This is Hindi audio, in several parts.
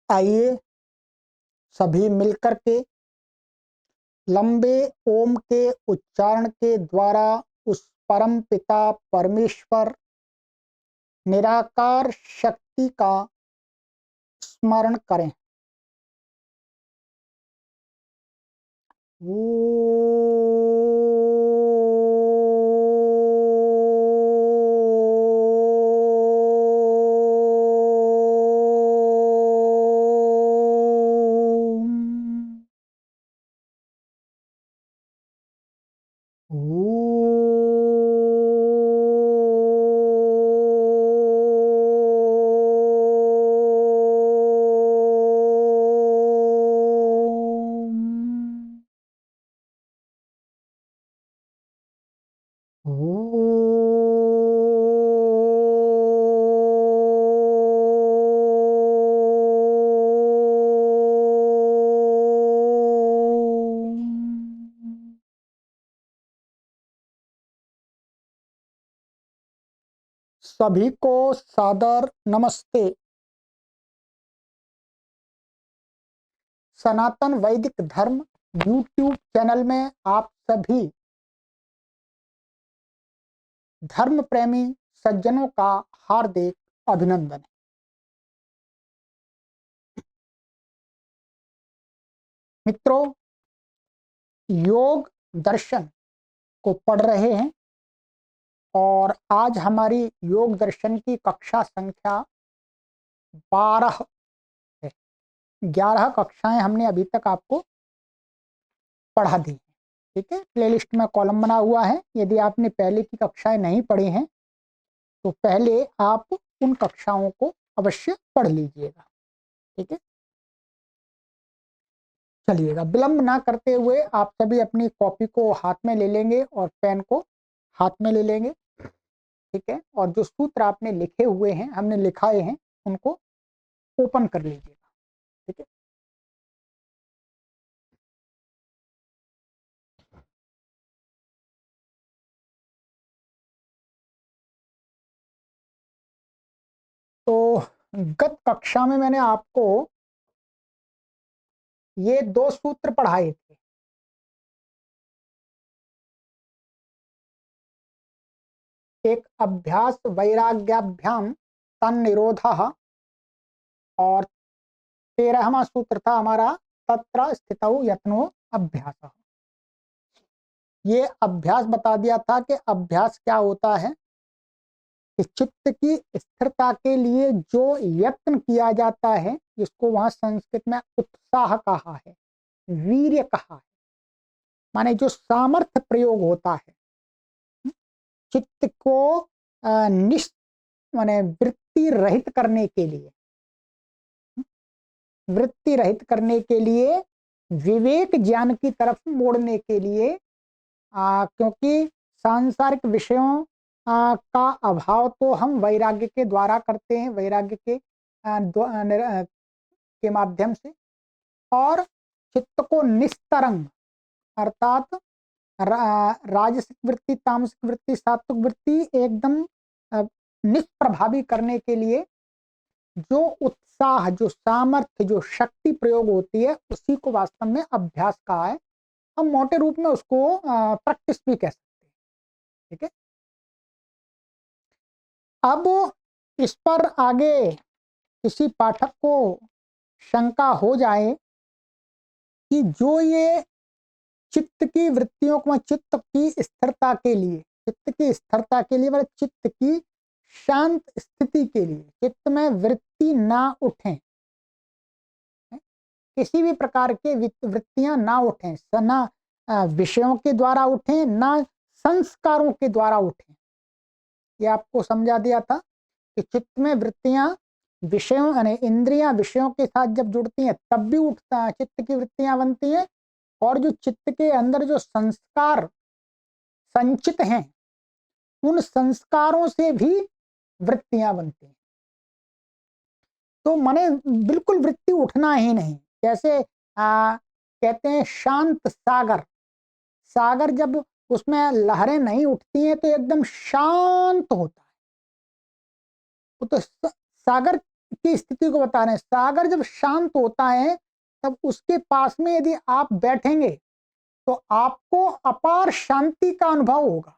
आइए सभी मिलकर के लंबे ओम के उच्चारण के द्वारा उस परम पिता परमेश्वर निराकार शक्ति का स्मरण करें। सभी को सादर नमस्ते। सनातन वैदिक धर्म यूट्यूब चैनल में आप सभी धर्म प्रेमी सज्जनों का हार्दिक अभिनंदन। मित्रों, योग दर्शन को पढ़ रहे हैं और आज हमारी योग दर्शन की कक्षा संख्या 12 है। 11 कक्षाएं हमने अभी तक आपको पढ़ा दी। ठीक है, प्लेलिस्ट में कॉलम बना हुआ है। यदि आपने पहले की कक्षाएं नहीं पढ़ी हैं तो पहले आप उन कक्षाओं को अवश्य पढ़ लीजिएगा। ठीक है, चलिएगा विलंब ना करते हुए आप सभी अपनी कॉपी को हाथ में ले लेंगे और पेन को हाथ में ले लेंगे। ठीक है, और जो सूत्र आपने लिखे हुए हैं, हमने लिखाए हैं, उनको ओपन कर लीजिएगा। ठीक है, तो गत कक्षा में मैंने आपको ये 2 सूत्र पढ़ाए थे। एक अभ्यास वैराग्याभ्याम तन्निरोधः और 13वां सूत्र था हमारा तत्र स्थितौ यत्नो अभ्यासः। ये अभ्यास बता दिया था कि अभ्यास क्या होता है, कि चित्त की स्थिरता के लिए जो यत्न किया जाता है, जिसको वहां संस्कृत में उत्साह कहा है, वीर्य कहा है, माने जो सामर्थ्य प्रयोग होता है चित्त को माने वृत्ति रहित करने के लिए, वृत्ति रहित करने के लिए, विवेक ज्ञान की तरफ मोड़ने के लिए, क्योंकि सांसारिक विषयों का अभाव तो हम वैराग्य के द्वारा करते हैं, वैराग्य के के माध्यम से, और चित्त को निस्तरंग अर्थात राजसिक वृत्ति, तामसिक वृत्ति, सात्विक वृत्ति एकदम निष्प्रभावी करने के लिए जो उत्साह, जो सामर्थ्य, जो शक्ति प्रयोग होती है, उसी को वास्तव में अभ्यास कहा है। हम मोटे रूप में उसको प्रैक्टिस भी कह सकते हैं। ठीक है, अब इस पर आगे किसी पाठक को शंका हो जाए कि जो ये चित्त की वृत्तियों को, चित्त की स्थिरता के लिए, चित्त की स्थिरता के लिए, मतलब चित्त की शांत स्थिति के लिए, चित्त में वृत्ति ना उठे, किसी भी प्रकार के वृत्तियां ना उठें, ना विषयों के द्वारा उठें, ना संस्कारों के द्वारा उठें। ये आपको समझा दिया था कि चित्त में वृत्तियां विषयों यानी इंद्रियां विषयों के साथ जब जुड़ती हैं तब भी उठता चित्त की वृत्तियां बनती हैं, और जो चित्त के अंदर जो संस्कार संचित हैं, उन संस्कारों से भी वृत्तियां बनती हैं। तो माने बिल्कुल वृत्ति उठना ही नहीं। जैसे कहते हैं शांत सागर, सागर जब उसमें लहरें नहीं उठती हैं तो एकदम शांत होता है। तो सागर की स्थिति को बता रहे हैं। सागर जब शांत होता है तब उसके पास में यदि आप बैठेंगे तो आपको अपार शांति का अनुभव होगा।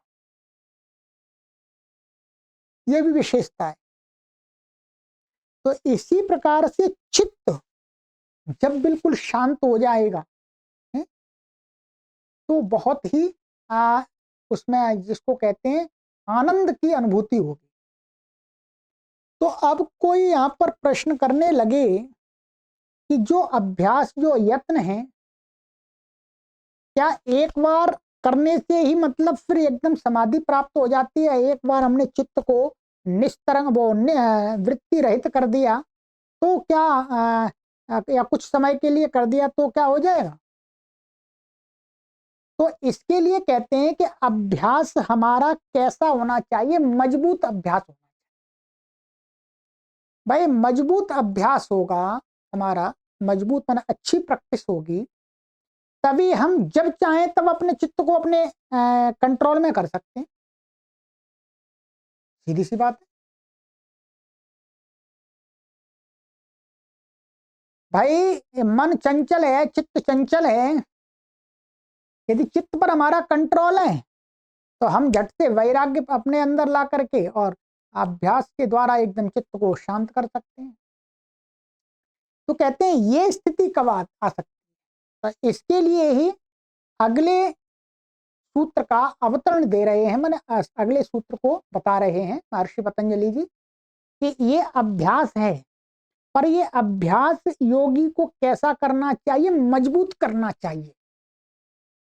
यह भी विशेषता है। तो इसी प्रकार से चित्त जब बिल्कुल शांत हो जाएगा है, तो बहुत ही उसमें जिसको कहते हैं आनंद की अनुभूति होगी। तो अब कोई यहाँ पर प्रश्न करने लगे कि जो अभ्यास, जो यत्न है, क्या एक बार करने से ही मतलब फिर एकदम समाधि प्राप्त हो जाती है? एक बार हमने चित्त को निस्तरंग वो वृत्ति रहित कर दिया तो क्या या कुछ समय के लिए कर दिया तो क्या हो जाएगा? तो इसके लिए कहते हैं कि अभ्यास हमारा कैसा होना चाहिए? मजबूत अभ्यास होना चाहिए। भाई मजबूत अभ्यास होगा हमारा, मजबूत माना अच्छी प्रैक्टिस होगी, तभी हम जब चाहें तब अपने चित्त को अपने कंट्रोल में कर सकते हैं। सीधी सी बात है। भाई मन चंचल है, चित्त चंचल है, यदि चित्त पर हमारा कंट्रोल है तो हम झट से वैराग्य अपने अंदर ला करके और अभ्यास के द्वारा एकदम चित्त को शांत कर सकते हैं। तो कहते हैं ये स्थिति कब आ सकती है? तो इसके लिए ही अगले सूत्र का अवतरण दे रहे हैं, मैंने अगले सूत्र को बता रहे हैं महर्षि पतंजलि जी कि ये अभ्यास है, पर ये अभ्यास योगी को कैसा करना चाहिए? मजबूत करना चाहिए,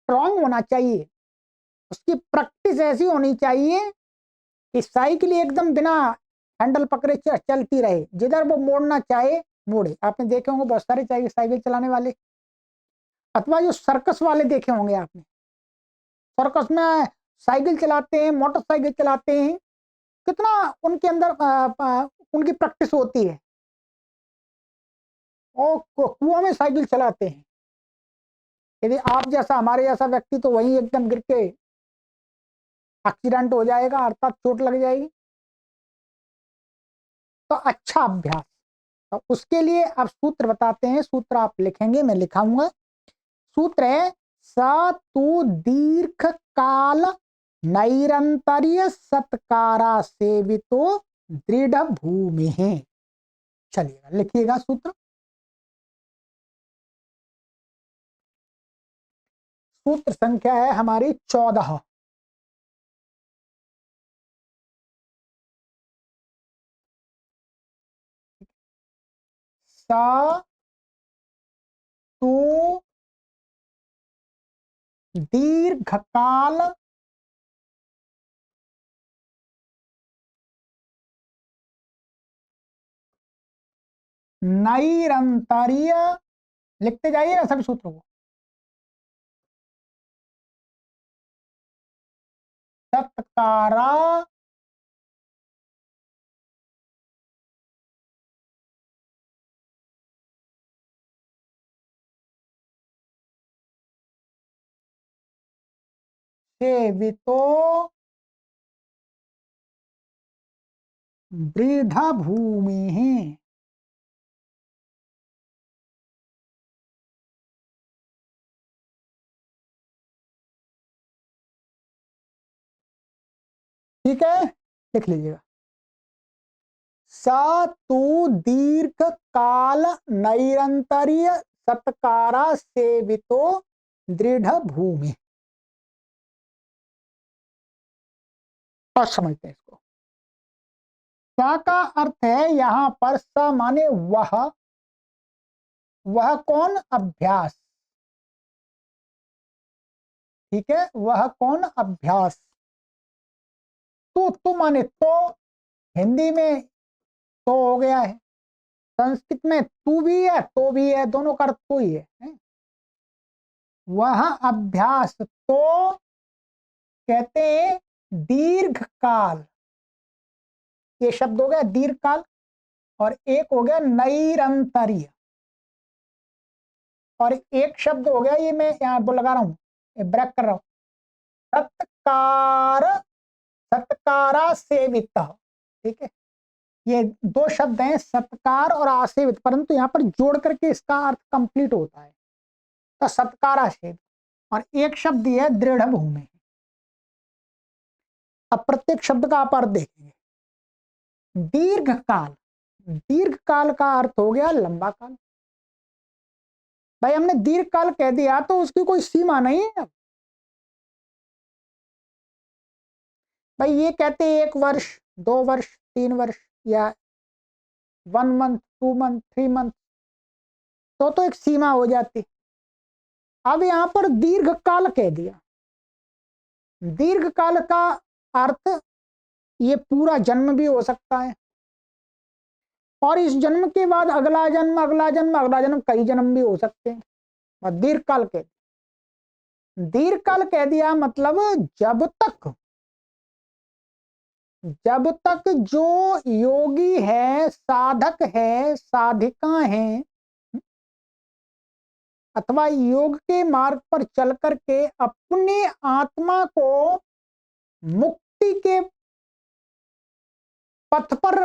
स्ट्रांग होना चाहिए। उसकी प्रैक्टिस ऐसी होनी चाहिए कि साइकिल एकदम बिना हैंडल पकड़े चलती रहे, जिधर वो मोड़ना चाहे मोड़े। आपने देखे होंगे बहुत सारे चाहिए साइकिल चलाने वाले, अथवा जो सर्कस वाले देखे होंगे आपने, सर्कस में साइकिल चलाते हैं, मोटरसाइकिल चलाते हैं, कितना उनके अंदर उनकी प्रैक्टिस होती है। और कुआं में साइकिल चलाते हैं। यदि आप जैसा, हमारे जैसा व्यक्ति तो वहीं एकदम गिर के एक्सीडेंट हो जाएगा, अर्थात चोट लग जाएगी। तो अच्छा अभ्यास, तो उसके लिए अब सूत्र बताते हैं। सूत्र आप लिखेंगे, मैं लिखाऊंगा। सूत्र है स तु दीर्घ काल नैरंतर्य सत्कारा सेवितो दृढ़ भूमि है। चलिएगा लिखिएगा सूत्र। सूत्र संख्या है हमारी 14। स तु दीर्घकाल नैरंतर्य, लिखते जाइएगा सभी सूत्रों को। सत्कारा सेवितो दृढ़ भूमि है। ठीक है, लिख लीजिएगा। स तु दीर्घ काल नैरंतर्य सत्कारा सेवितो दृढ़ भूमि। और समझते हैं इसको। स का अर्थ है यहां पर स माने वह कौन? अभ्यास। ठीक है, वह कौन? अभ्यास। तो माने तो, हिंदी में तो हो गया है, संस्कृत में तू भी है तो भी है, दोनों का अर्थ तो ही है? वह अभ्यास तो कहते हैं दीर्घ काल, ये शब्द हो गया दीर्घ काल, और एक हो गया नैरंतर्य, और एक शब्द हो गया, ये मैं यहाँ वो लगा रहा हूँ, ब्रेक कर रहा हूँ, सत्कार, सत्कारा सेवित। ठीक है, ये दो शब्द हैं, सत्कार और आसेवित, परंतु यहाँ पर जोड़ करके इसका अर्थ कंप्लीट होता है। तो सत्कार आसेवित, और एक शब्द ये है दृढ़ भूमि। अब प्रत्येक शब्द का आप अर्थ देखेंगे। दीर्घ काल, दीर्घ काल का अर्थ हो गया लंबा काल। भाई हमने दीर्घ काल कह दिया तो उसकी कोई सीमा नहीं है। भाई ये कहते हैं 1 वर्ष, 2 वर्ष, 3 वर्ष, या 1 मंथ, 2 मंथ, 3 मंथ, तो एक सीमा हो जाती। अब यहां पर दीर्घ काल कह दिया। दीर्घ काल का अर्थ ये पूरा जन्म भी हो सकता है, और इस जन्म के बाद अगला जन्म, अगला जन्म, अगला जन्म, कई जन्म भी हो सकते हैं। और दीर्घ काल कह, दीर्घ काल कह दिया मतलब जब तक जो योगी है, साधक है, साधिका है, अथवा योग के मार्ग पर चल करके अपने आत्मा को मुक्ति के पथ पर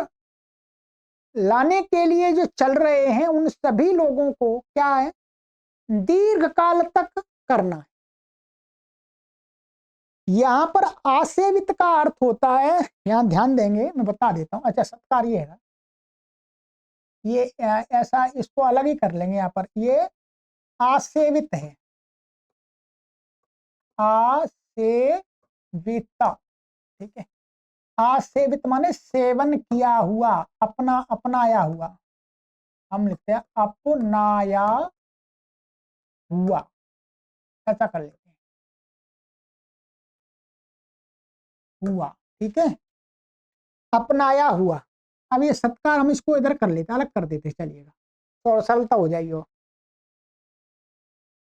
लाने के लिए जो चल रहे हैं, उन सभी लोगों को क्या है, दीर्घ काल तक करना है। यहां पर आसेवित का अर्थ होता है, यहां ध्यान देंगे, मैं बता देता हूं। अच्छा, सत्कार ये है, ये ऐसा, इसको अलग ही कर लेंगे। यहां पर ये आसेवित है, आसेविता, ठीक है। आसेवित माने सेवन किया हुआ, अपनाया हुआ। हम लिखते हैं अपनाया हुआ, ऐसा कर लेते हैं, हुआ, ठीक है, अपनाया हुआ। अब ये सत्कार हम इसको इधर कर लेते, अलग कर देते, चलिएगा, तो सरलता हो जाएगी।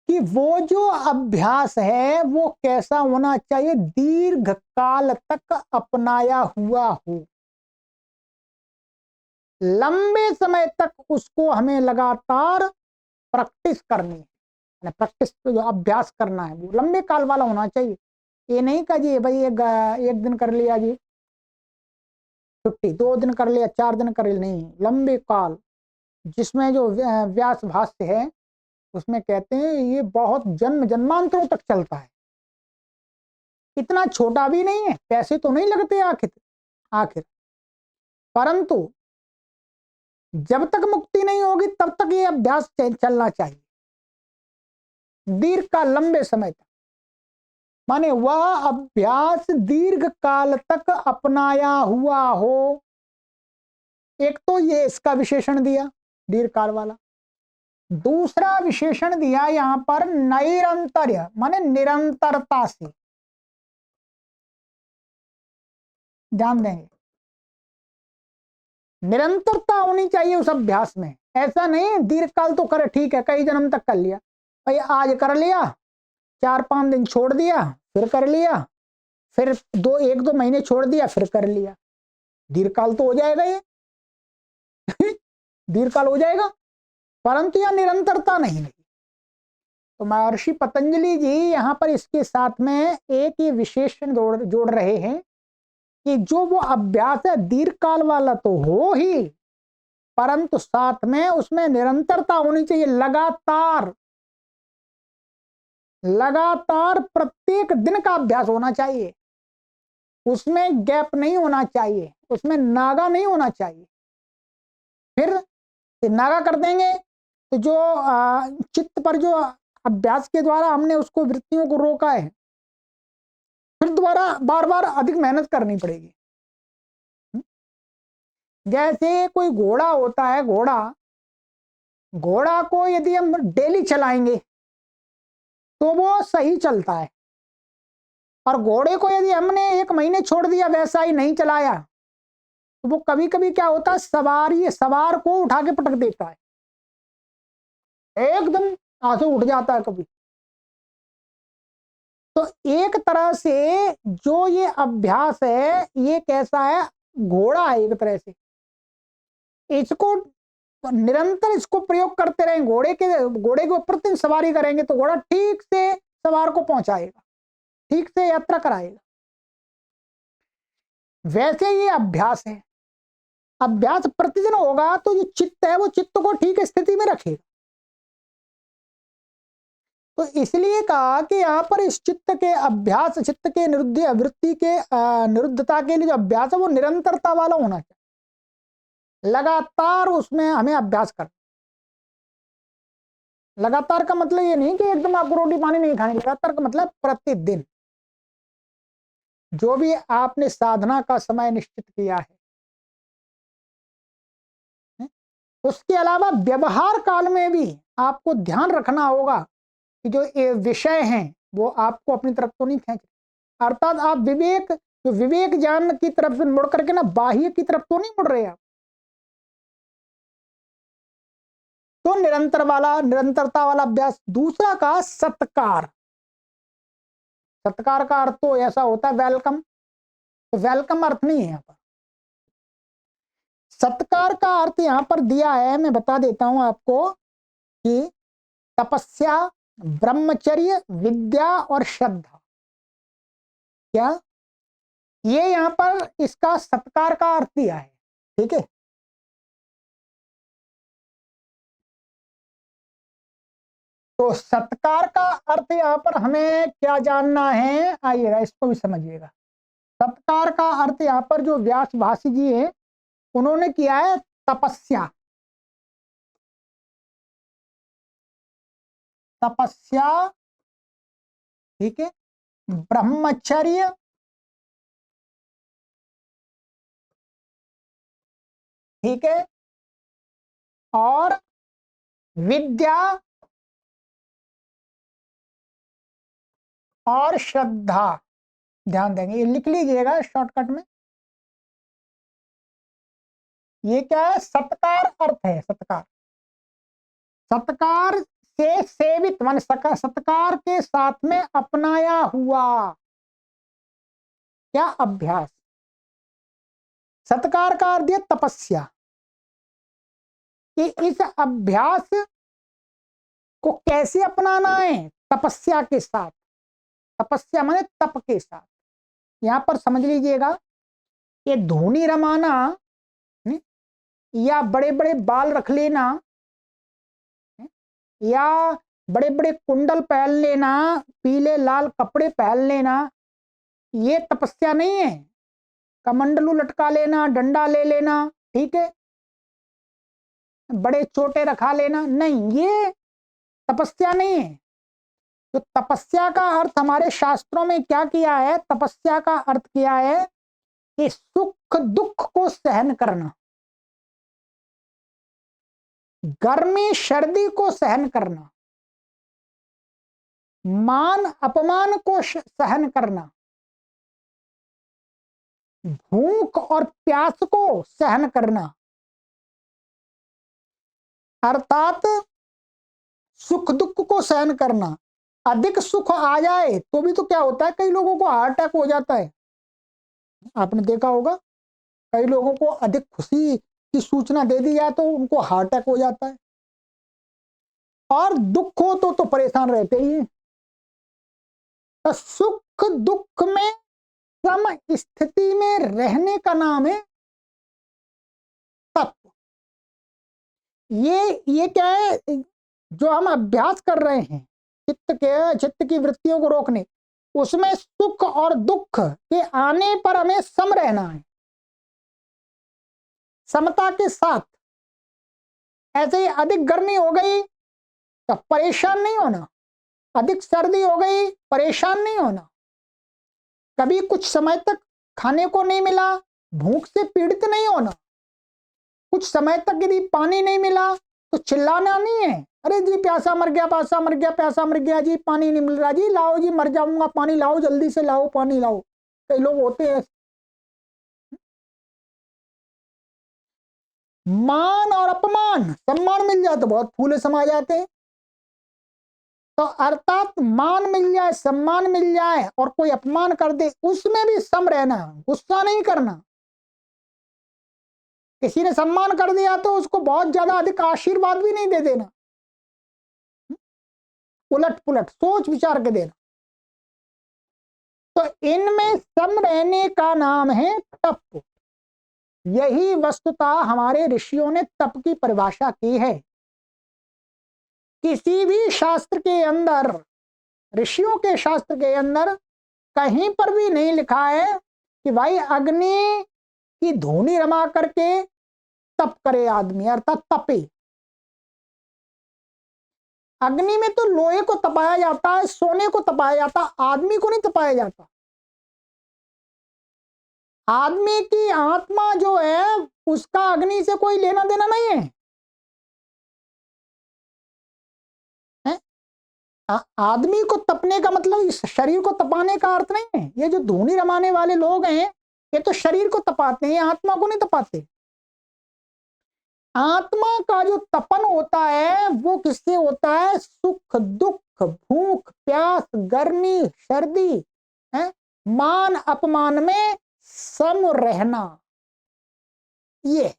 कि वो जो अभ्यास है वो कैसा होना चाहिए, दीर्घ काल तक अपनाया हुआ हो, लंबे समय तक उसको हमें लगातार प्रैक्टिस करनी है। प्रैक्टिस जो अभ्यास करना है वो लंबे काल वाला होना चाहिए। ये नहीं का जी भाई एक दिन कर लिया जी छुट्टी, 2 दिन कर लिया, 4 दिन कर लिया, नहीं, लंबे काल। जिसमें जो व्यास भाष्य है उसमें कहते हैं ये बहुत जन्म जन्मांतरों तक चलता है, इतना छोटा भी नहीं है, पैसे तो नहीं लगते आखिर, परंतु जब तक मुक्ति नहीं होगी तब तक ये अभ्यास चलना चाहिए, दीर्घ काल, लंबे समय तक। माने वह अभ्यास दीर्घ काल तक अपनाया हुआ हो। एक तो ये इसका विशेषण दिया दीर्घ काल वाला। दूसरा विशेषण दिया यहां पर नैरंतर्य, माने निरंतरता से। ध्यान देंगे, निरंतरता होनी चाहिए उस अभ्यास में। ऐसा नहीं दीर्घ काल तो करे, ठीक है, कई जन्म तक कर लिया, भाई आज कर लिया, 4-5 दिन छोड़ दिया, फिर कर लिया, फिर 1-2 महीने छोड़ दिया, फिर कर लिया, दीर्घकाल तो हो जाएगा ये दीर्घकाल हो जाएगा, परंतु यह निरंतरता नहीं है। तो महर्षि पतंजलि जी यहां पर इसके साथ में एक ही विशेषण जोड़ रहे हैं कि जो वो अभ्यास है दीर्घकाल वाला तो हो ही, परंतु साथ में उसमें निरंतरता होनी चाहिए, लगातार प्रत्येक दिन का अभ्यास होना चाहिए, उसमें गैप नहीं होना चाहिए, उसमें नागा नहीं होना चाहिए। फिर नागा कर देंगे तो जो चित्त पर जो अभ्यास के द्वारा हमने उसको वृत्तियों को रोका है, फिर दोबारा बार बार अधिक मेहनत करनी पड़ेगी। जैसे कोई घोड़ा होता है, घोड़ा को यदि हम डेली चलाएंगे तो वो सही चलता है, और घोड़े को यदि हमने 1 महीने छोड़ दिया, वैसा ही नहीं चलाया, तो वो कभी कभी क्या होता है, सवार को उठा के पटक देता है, एकदम आंसू उठ जाता है कभी। तो एक तरह से जो ये अभ्यास है ये कैसा है, घोड़ा है एक तरह से, इसको निरंतर इसको प्रयोग करते रहें, घोड़े के ऊपर दिन सवारी करेंगे तो घोड़ा ठीक से सवार को पहुंचाएगा, ठीक से यात्रा कराएगा। वैसे ये अभ्यास है, अभ्यास प्रतिदिन होगा तो जो चित्त है वो चित्त को ठीक स्थिति में रखेगा। तो इसलिए कहा कि यहाँ पर इस चित्त के अभ्यास, चित्त के निरुद्ध वृत्ति के निरुद्धता के लिए जो अभ्यास है वो निरंतरता वाला होना चाहिए। लगातार उसमें हमें अभ्यास करना। लगातार का मतलब ये नहीं कि एकदम आपको रोटी पानी नहीं खानी। लगातार का मतलब प्रतिदिन जो भी आपने साधना का समय निश्चित किया है, उसके अलावा व्यवहार काल में भी आपको ध्यान रखना होगा कि जो ये विषय हैं वो आपको अपनी तरफ तो नहीं खींच, अर्थात आप विवेक, जो विवेक ज्ञान की तरफ से मुड़ करके ना बाह्य की तरफ तो नहीं मुड़ रहे आप। तो निरंतरता वाला अभ्यास। दूसरा का सत्कार। सत्कार का अर्थ तो ऐसा होता है वेलकम, तो वेलकम अर्थ नहीं है यहाँ पर। सत्कार का अर्थ यहां पर दिया है, मैं बता देता हूं आपको कि तपस्या, ब्रह्मचर्य, विद्या और श्रद्धा। क्या ये यहां पर इसका सत्कार का अर्थ दिया है, ठीक है। तो सत्कार का अर्थ यहां पर हमें क्या जानना है, आइएगा इसको भी समझिएगा। सत्कार का अर्थ यहां पर जो व्यास भाषी जी है उन्होंने किया है तपस्या। तपस्या, ठीक है, ब्रह्मचर्य, ठीक है, और विद्या और श्रद्धा। ध्यान देंगे, ये लिख लीजिएगा शॉर्टकट में। ये क्या है, सत्कार अर्थ है। सत्कार, सत्कार से सेवित मान सत्कार के साथ में अपनाया हुआ क्या अभ्यास। सत्कार का अर्थ है तपस्या, कि इस अभ्यास को कैसे अपनाना है, तपस्या के साथ। तपस्या माने तप के साथ। यहां पर समझ लीजिएगा, ये धूनी रमाना या बड़े बड़े बाल रख लेना या बड़े बड़े कुंडल पहन लेना, पीले लाल कपड़े पहन लेना, ये तपस्या नहीं है। कमंडलू लटका लेना, डंडा ले लेना, ठीक है, बड़े चोटे रखा लेना, नहीं, ये तपस्या नहीं है। तो तपस्या का अर्थ हमारे शास्त्रों में क्या किया है, तपस्या का अर्थ किया है कि सुख दुख को सहन करना, गर्मी सर्दी को सहन करना, मान अपमान को सहन करना, भूख और प्यास को सहन करना। अर्थात सुख दुख को सहन करना। अधिक सुख आ जाए तो भी तो क्या होता है, कई लोगों को हार्ट अटैक हो जाता है, आपने देखा होगा। कई लोगों को अधिक खुशी की सूचना दे दी जाए तो उनको हार्ट अटैक हो जाता है, और दुख हो तो परेशान रहते ही हैं। तो सुख दुख में सम स्थिति में रहने का नाम है तप। ये क्या है, जो हम अभ्यास कर रहे हैं चित्त की वृत्तियों को रोकने, उसमें सुख और दुख के आने पर हमें सम रहना है, समता के साथ। ऐसे ही अधिक गर्मी हो गई तो परेशान नहीं होना, अधिक सर्दी हो गई परेशान नहीं होना, कभी कुछ समय तक खाने को नहीं मिला भूख से पीड़ित नहीं होना, कुछ समय तक यदि पानी नहीं मिला तो चिल्लाना नहीं है, अरे जी प्यासा मर गया, प्यासा मर गया, प्यासा मर गया जी, पानी नहीं मिल रहा जी, लाओ जी मर जाऊंगा, पानी लाओ, जल्दी से लाओ, पानी लाओ। कई लोग होते हैं। मान और अपमान, सम्मान मिल जाए तो बहुत फूले समा जाते हैं। तो अर्थात मान मिल जाए, सम्मान मिल जाए और कोई अपमान कर दे, उसमें भी सम रहना, गुस्सा नहीं करना। किसी ने सम्मान कर दिया तो उसको बहुत ज्यादा अधिक आशीर्वाद भी नहीं दे देना, उलट पुलट सोच विचार के देना। तो इनमें सम रहने का नाम है तप। यही वस्तुतः हमारे ऋषियों ने तप की परिभाषा की है। किसी भी शास्त्र के अंदर, ऋषियों के शास्त्र के अंदर कहीं पर भी नहीं लिखा है कि भाई अग्नि की धूनी रमा करके तप करे आदमी, अर्थात तपे। अग्नि में तो लोहे को तपाया जाता है, सोने को तपाया जाता है, आदमी को नहीं तपाया जाता। आदमी की आत्मा जो है उसका अग्नि से कोई लेना देना नहीं है, है? आदमी को तपने का मतलब इस शरीर को तपाने का अर्थ नहीं है। ये जो धूनी रमाने वाले लोग हैं ये तो शरीर को तपाते हैं, आत्मा को नहीं तपाते। आत्मा का जो तपन होता है वो किससे होता है? सुख दुख, भूख प्यास, गर्मी सर्दी, है? मान अपमान में सम रहना। ये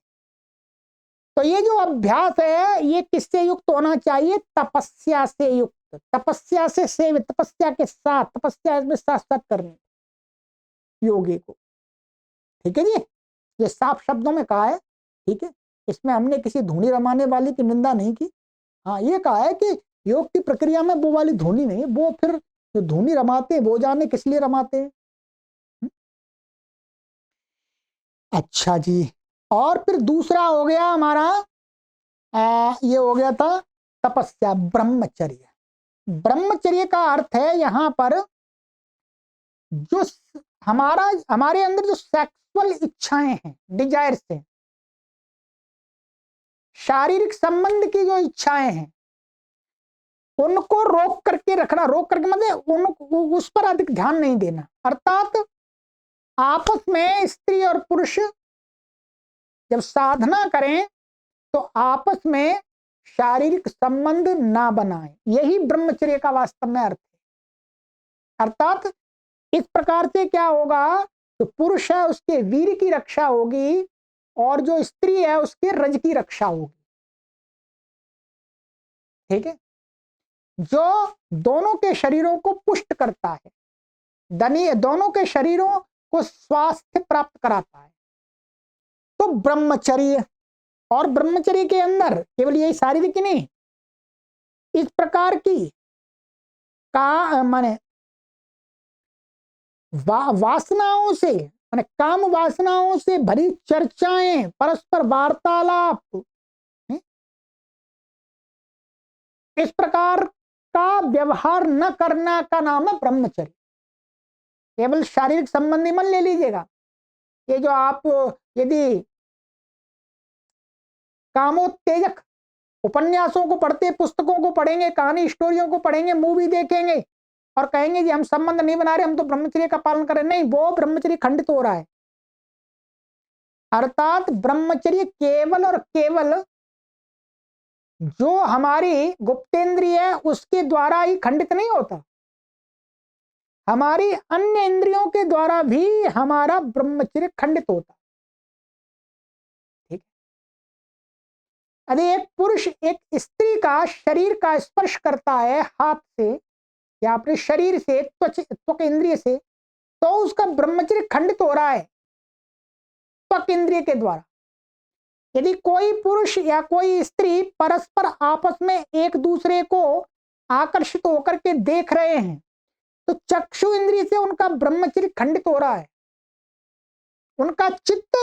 तो ये जो अभ्यास है ये किससे युक्त होना चाहिए? तपस्या से युक्त, तपस्या से सेवित, तपस्या के साथ, तपस्या में साथ साथ करनी योगी को। ठीक है जी, ये साफ शब्दों में कहा है। ठीक है, इसमें हमने किसी धूनी रमाने वाली की निंदा नहीं की। हाँ, ये कहा है कि योग की प्रक्रिया में वो वाली धूनी नहीं, वो फिर जो धूनी रमाते वो जाने किस लिए रमाते हैं। अच्छा जी, और फिर दूसरा हो गया हमारा ये हो गया था तपस्या, ब्रह्मचर्य। ब्रह्मचर्य का अर्थ है यहां पर जो हमारे अंदर जो सेक्सुअल इच्छाएं हैं, डिजायर्स हैं, शारीरिक संबंध की जो इच्छाएं हैं उनको रोक करके रखना। रोक करके मतलब उस पर अधिक ध्यान नहीं देना, अर्थात आपस में स्त्री और पुरुष जब साधना करें तो आपस में शारीरिक संबंध ना बनाएं। यही ब्रह्मचर्य का वास्तव में अर्थ है। अर्थात इस प्रकार से क्या होगा, जो पुरुष है उसके वीर की रक्षा होगी और जो स्त्री है उसके रज की रक्षा होगी। ठीक है, जो दोनों के शरीरों को पुष्ट करता है, दोनों के शरीरों को स्वास्थ्य प्राप्त कराता है। तो ब्रह्मचर्य, और ब्रह्मचर्य के अंदर केवल यही शारीरिक ही नहीं, इस प्रकार की का माने वासनाओं से, माने काम वासनाओं से भरी चर्चाएं, परस्पर वार्तालाप, इस प्रकार का व्यवहार न करना का नाम है ब्रह्मचर्य। केवल शारीरिक संबंधी मन ले लीजिएगा। ये जो आप यदि कामोत्तेजक उपन्यासों को पढ़ते, पुस्तकों को पढ़ेंगे, कहानी स्टोरियों को पढ़ेंगे, मूवी देखेंगे और कहेंगे जी हम संबंध नहीं बना रहे, हम तो ब्रह्मचर्य का पालन कर रहे, नहीं, वो ब्रह्मचर्य खंडित हो रहा है। अर्थात ब्रह्मचर्य केवल और केवल जो हमारी गुप्तेंद्रिय है उसके द्वारा ही खंडित नहीं होता, हमारी अन्य इंद्रियों के द्वारा भी हमारा ब्रह्मचर्य खंडित होता। ठीक है, यदि एक पुरुष एक स्त्री का शरीर का स्पर्श करता है हाथ से या अपने शरीर से, त्वक इंद्रिय से, तो उसका ब्रह्मचर्य खंडित हो रहा है त्वक इंद्रिय के द्वारा। यदि कोई पुरुष या कोई स्त्री परस्पर आपस में एक दूसरे को आकर्षित होकर के देख रहे हैं तो चक्षु इंद्रिय से उनका ब्रह्मचर्य खंडित हो रहा है, उनका चित्त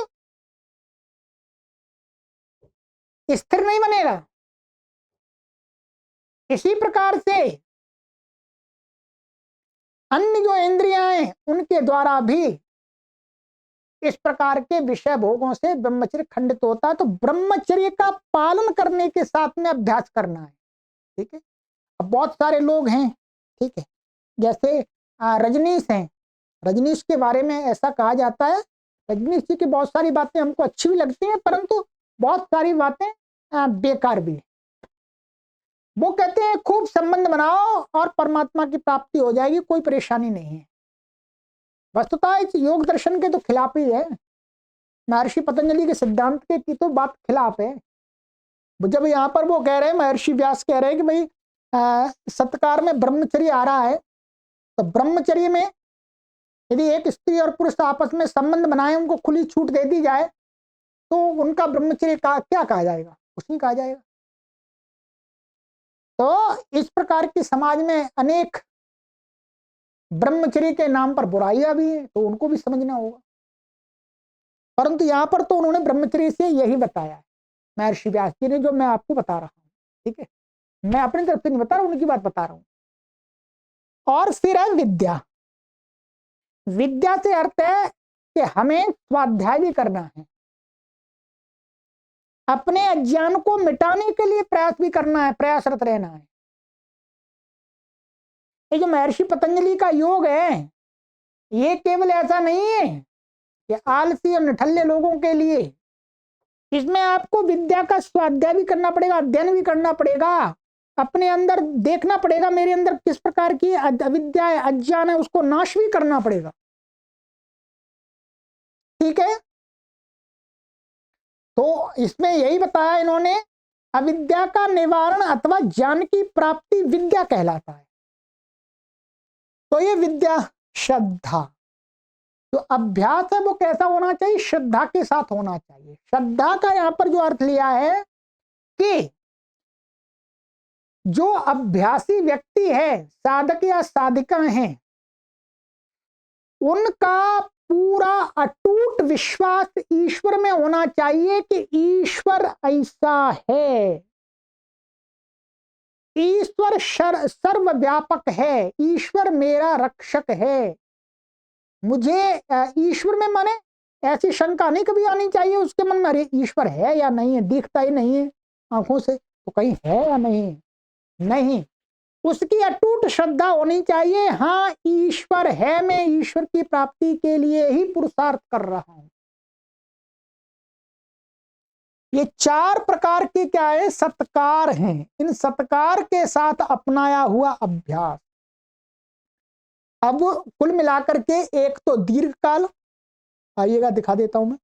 स्थिर नहीं बनेगा। इसी प्रकार से अन्य जो इंद्रियां हैं उनके द्वारा भी इस प्रकार के विषय भोगों से ब्रह्मचर्य खंडित होता है। तो ब्रह्मचर्य का पालन करने के साथ में अभ्यास करना है। ठीक है, अब बहुत सारे लोग हैं, ठीक है, जैसे रजनीश हैं, रजनीश के बारे में ऐसा कहा जाता है, रजनीश जी की बहुत सारी बातें हमको अच्छी भी लगती हैं परंतु बहुत सारी बातें बेकार भी है। वो कहते हैं खूब संबंध बनाओ और परमात्मा की प्राप्ति हो जाएगी, कोई परेशानी नहीं है। वस्तुतः इस योग दर्शन के तो खिलाफ ही है, महर्षि पतंजलि के सिद्धांत के की तो बात खिलाफ है। जब यहाँ पर वो कह रहे हैं, महर्षि व्यास कह रहे हैं कि भाई सत्कार में ब्रह्मचर्य आ रहा है, तो ब्रह्मचर्य में यदि एक स्त्री और पुरुष आपस में संबंध बनाए, उनको खुली छूट दे दी जाए तो उनका ब्रह्मचर्य का क्या कहा जाएगा? कुछ नहीं कहा जाएगा। तो इस प्रकार की समाज में अनेक ब्रह्मचर्य के नाम पर बुराइयां भी है, तो उनको भी समझना होगा। परंतु यहां पर तो उन्होंने ब्रह्मचर्य से यही बताया है, महर्षि व्यास जी ने, जो मैं आपको बता रहा हूं। ठीक है, मैं अपनी तरफ से नहीं बता रहा हूं, उनकी बात बता रहा हूं। और फिर है विद्या। विद्या से अर्थ है कि हमें स्वाध्याय भी करना है, अपने अज्ञान को मिटाने के लिए प्रयास भी करना है, प्रयासरत रहना है। ये जो महर्षि पतंजलि का योग है, ये केवल ऐसा नहीं है कि आलसी और निठल्ले लोगों के लिए। इसमें आपको विद्या का स्वाध्याय भी करना पड़ेगा, अध्ययन भी करना पड़ेगा, अपने अंदर देखना पड़ेगा मेरे अंदर किस प्रकार की अविद्या है, अज्ञान है, उसको नाश भी करना पड़ेगा। ठीक है, तो इसमें यही बताया इन्होंने, अविद्या का निवारण अथवा ज्ञान की प्राप्ति विद्या कहलाता है। तो ये विद्या, श्रद्धा, जो अभ्यास है वो कैसा होना चाहिए? श्रद्धा के साथ होना चाहिए। श्रद्धा का यहां पर जो अर्थ लिया है कि जो अभ्यासी व्यक्ति है, साधक या साधिका हैं, उनका पूरा अटूट विश्वास ईश्वर में होना चाहिए कि ईश्वर ऐसा है, ईश्वर सर्वव्यापक है, ईश्वर मेरा रक्षक है। मुझे ईश्वर में माने ऐसी शंका नहीं कभी आनी चाहिए उसके मन में, अरे ईश्वर है या नहीं है, दिखता ही नहीं है आंखों से, तो कहीं है या नहीं? नहीं, उसकी अटूट श्रद्धा होनी चाहिए, हाँ ईश्वर है, मैं ईश्वर की प्राप्ति के लिए ही पुरुषार्थ कर रहा हूं। ये चार प्रकार के क्या है? सत्कार हैं। इन सत्कार के साथ अपनाया हुआ अभ्यास। अब कुल मिलाकर के एक तो दीर्घ काल, आइएगा दिखा देता हूं मैं,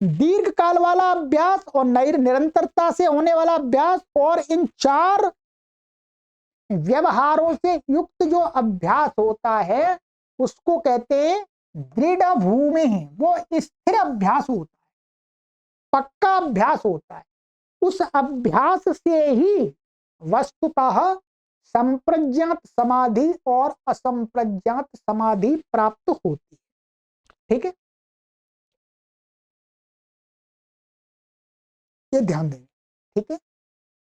दीर्घ काल वाला अभ्यास और निरंतरता से होने वाला अभ्यास, और इन चार व्यवहारों से युक्त जो अभ्यास होता है उसको कहते हैं दृढ़ भूमि। वो स्थिर अभ्यास होता है, पक्का अभ्यास होता है। उस अभ्यास से ही वस्तुतः संप्रज्ञात समाधि और असंप्रज्ञात समाधि प्राप्त होती है। ठीक है, ये ध्यान देंगे। ठीक है,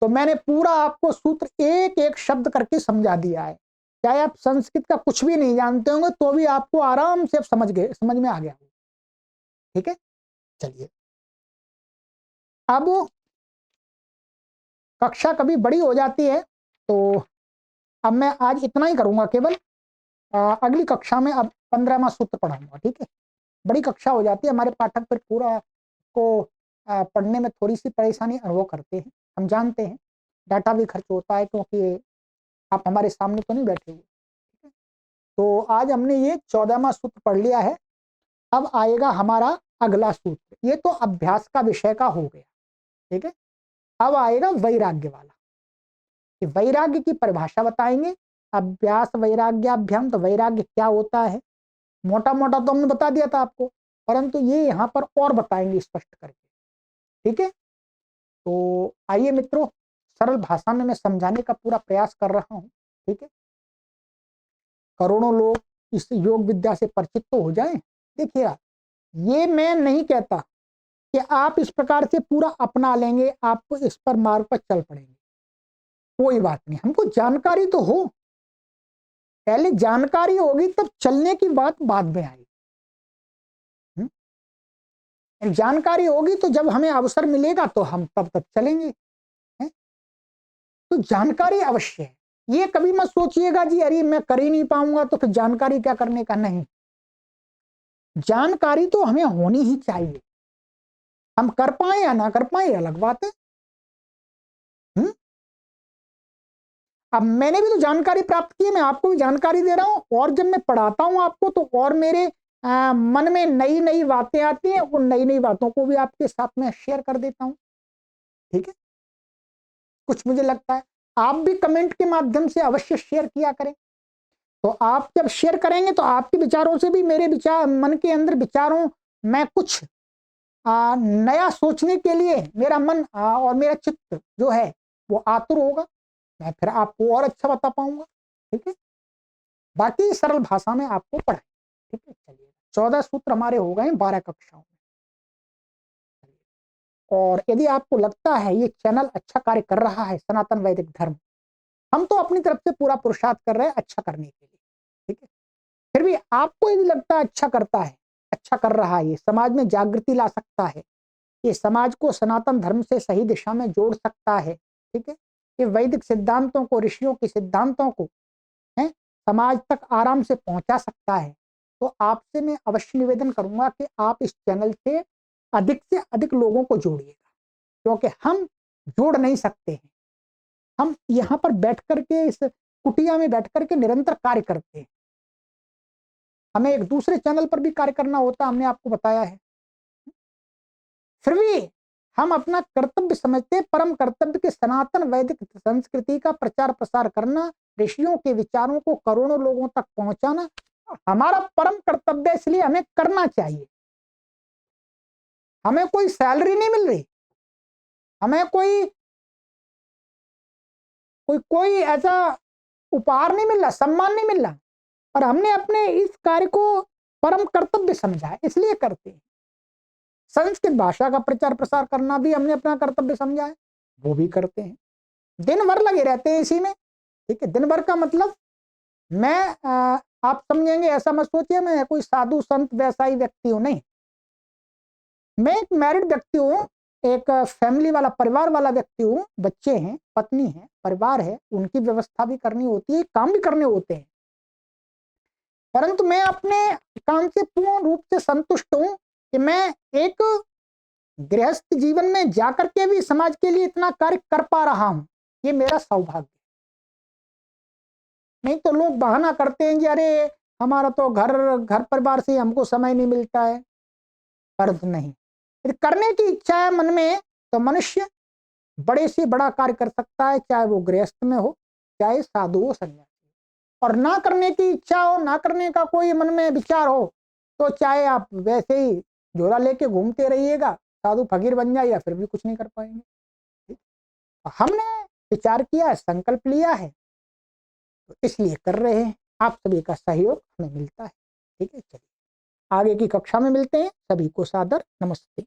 तो मैंने पूरा आपको सूत्र एक एक शब्द करके समझा दिया है। चाहे आप संस्कृत का कुछ भी नहीं जानते होंगे तो भी आपको आराम से समझ में आ गया। ठीक है, चलिए अब कक्षा कभी बड़ी हो जाती है, तो अब मैं आज इतना ही करूंगा केवल। अगली कक्षा में अब 15वां सूत्र पढ़ाऊंगा। ठीक है, बड़ी कक्षा हो जाती है, हमारे पाठक फिर पूरा को पढ़ने में थोड़ी सी परेशानी अनुभव करते हैं, हम जानते हैं, डाटा भी खर्च होता है, क्योंकि आप हमारे सामने तो नहीं बैठे हुए। तो आज हमने ये 14वां सूत्र पढ़ लिया है। अब आएगा हमारा अगला सूत्र, ये तो अभ्यास का विषय का हो गया। ठीक है, अब आएगा वैराग्य वाला। वैराग्य की परिभाषा बताएंगे, अभ्यास वैराग्याभ्याम, तो वैराग्य क्या होता है, मोटा मोटा तो हमने बता दिया था आपको, परंतु ये यहाँ पर और बताएंगे स्पष्ट करके। ठीक है, तो आइए मित्रों, सरल भाषा में मैं समझाने का पूरा प्रयास कर रहा हूं। ठीक है, करोड़ों लोग इस योग विद्या से परिचित तो हो जाएं। देखिए, ये मैं नहीं कहता कि आप इस प्रकार से पूरा अपना लेंगे, आपको इस पर मार्ग पर चल पड़ेंगे, कोई बात नहीं, हमको जानकारी तो हो, पहले जानकारी होगी तब चलने की बात बाद में आएगी। जानकारी होगी तो जब हमें अवसर मिलेगा तो हम तब तक चलेंगे। है? तो जानकारी अवश्य है, ये कभी मत सोचिएगा जी अरे मैं कर ही नहीं पाऊंगा तो फिर जानकारी क्या करने का, नहीं, जानकारी तो हमें होनी ही चाहिए, हम कर पाए या ना कर पाए अलग बात है। अब मैंने भी तो जानकारी प्राप्त की है, मैं आपको भी जानकारी दे रहा हूं, और जब मैं पढ़ाता हूं आपको तो और मेरे मन में नई नई बातें आती हैं, उन नई नई बातों को भी आपके साथ में शेयर कर देता हूं। ठीक है, कुछ मुझे लगता है आप भी कमेंट के माध्यम से अवश्य शेयर किया करें, तो आप जब शेयर करेंगे तो आपके विचारों से भी मेरे विचार, मन के अंदर विचारों मैं कुछ नया सोचने के लिए मेरा मन और मेरा चित्त जो है वो आतुर होगा, मैं फिर आपको और अच्छा बता पाऊंगा। ठीक है, बाकी सरल भाषा में आपको पढ़ाएं। ठीक है, चलिए 14 सूत्र हमारे हो गए 12 कक्षाओं में। और यदि आपको लगता है ये चैनल अच्छा कार्य कर रहा है, सनातन वैदिक धर्म, हम तो अपनी तरफ से पूरा पुरुषार्थ कर रहे हैं अच्छा करने के लिए। ठीक है, फिर भी आपको यदि लगता है अच्छा करता है, अच्छा कर रहा है, ये समाज में जागृति ला सकता है, ये समाज को सनातन धर्म से सही दिशा में जोड़ सकता है, ठीक है, ये वैदिक सिद्धांतों को, ऋषियों के सिद्धांतों को है समाज तक आराम से पहुंचा सकता है, तो आपसे मैं अवश्य निवेदन करूंगा कि आप इस चैनल से अधिक लोगों को जोड़िएगा, क्योंकि हम जोड़ नहीं सकते हैं। हम यहाँ पर बैठ करके इस कुटिया में बैठ करके निरंतर कार्य करते हैं, हमें एक दूसरे चैनल पर भी कार्य करना होता, हमने आपको बताया है। फिर भी हम अपना कर्तव्य समझते, परम कर्तव्य के सनातन वैदिक संस्कृति का प्रचार प्रसार करना, ऋषियों के विचारों को करोड़ों लोगों तक पहुंचाना हमारा परम कर्तव्य, इसलिए हमें करना चाहिए। हमें कोई सैलरी नहीं मिल रही, हमें कोई कोई कोई ऐसा उपहार नहीं मिल रहा, सम्मान नहीं मिल रहा, और हमने अपने इस कार्य को परम कर्तव्य समझा है, इसलिए करते हैं। संस्कृत भाषा का प्रचार प्रसार करना भी हमने अपना कर्तव्य समझा है, वो भी करते हैं। दिन भर लगे रहते हैं इसी में। ठीक है, दिन भर का मतलब मैं आप समझेंगे ऐसा मत सोचिए मैं कोई साधु संत वैसा ही व्यक्ति हूं, नहीं। मैं एक मैरिड व्यक्ति हूँ, एक फैमिली वाला, परिवार वाला व्यक्ति हूँ, बच्चे हैं, पत्नी है, परिवार है, उनकी व्यवस्था भी करनी होती है, काम भी करने होते हैं, परंतु मैं अपने काम से पूर्ण रूप से संतुष्ट हूं कि मैं एक गृहस्थ जीवन में जाकर के भी समाज के लिए इतना कार्य कर पा रहा हूं, ये मेरा सौभाग्य। नहीं तो लोग बहाना करते हैं कि अरे हमारा तो घर घर परिवार से हमको समय नहीं मिलता है, परंतु नहीं, यदि करने की इच्छा है मन में तो मनुष्य बड़े से बड़ा कार्य कर सकता है, चाहे वो गृहस्थ में हो, चाहे साधु हो, सन्यासी। और ना करने की इच्छा हो, ना करने का कोई मन में विचार हो, तो चाहे आप वैसे ही झोला लेके घूमते रहिएगा, साधु फकीर बन जाए, या फिर भी कुछ नहीं कर पाएंगे। ठीक? हमने विचार किया है, संकल्प लिया है, तो इसलिए कर रहे हैं। आप सभी का सहयोग हमें मिलता है। ठीक है, चलिए आगे की कक्षा में मिलते हैं। सभी को सादर नमस्ते।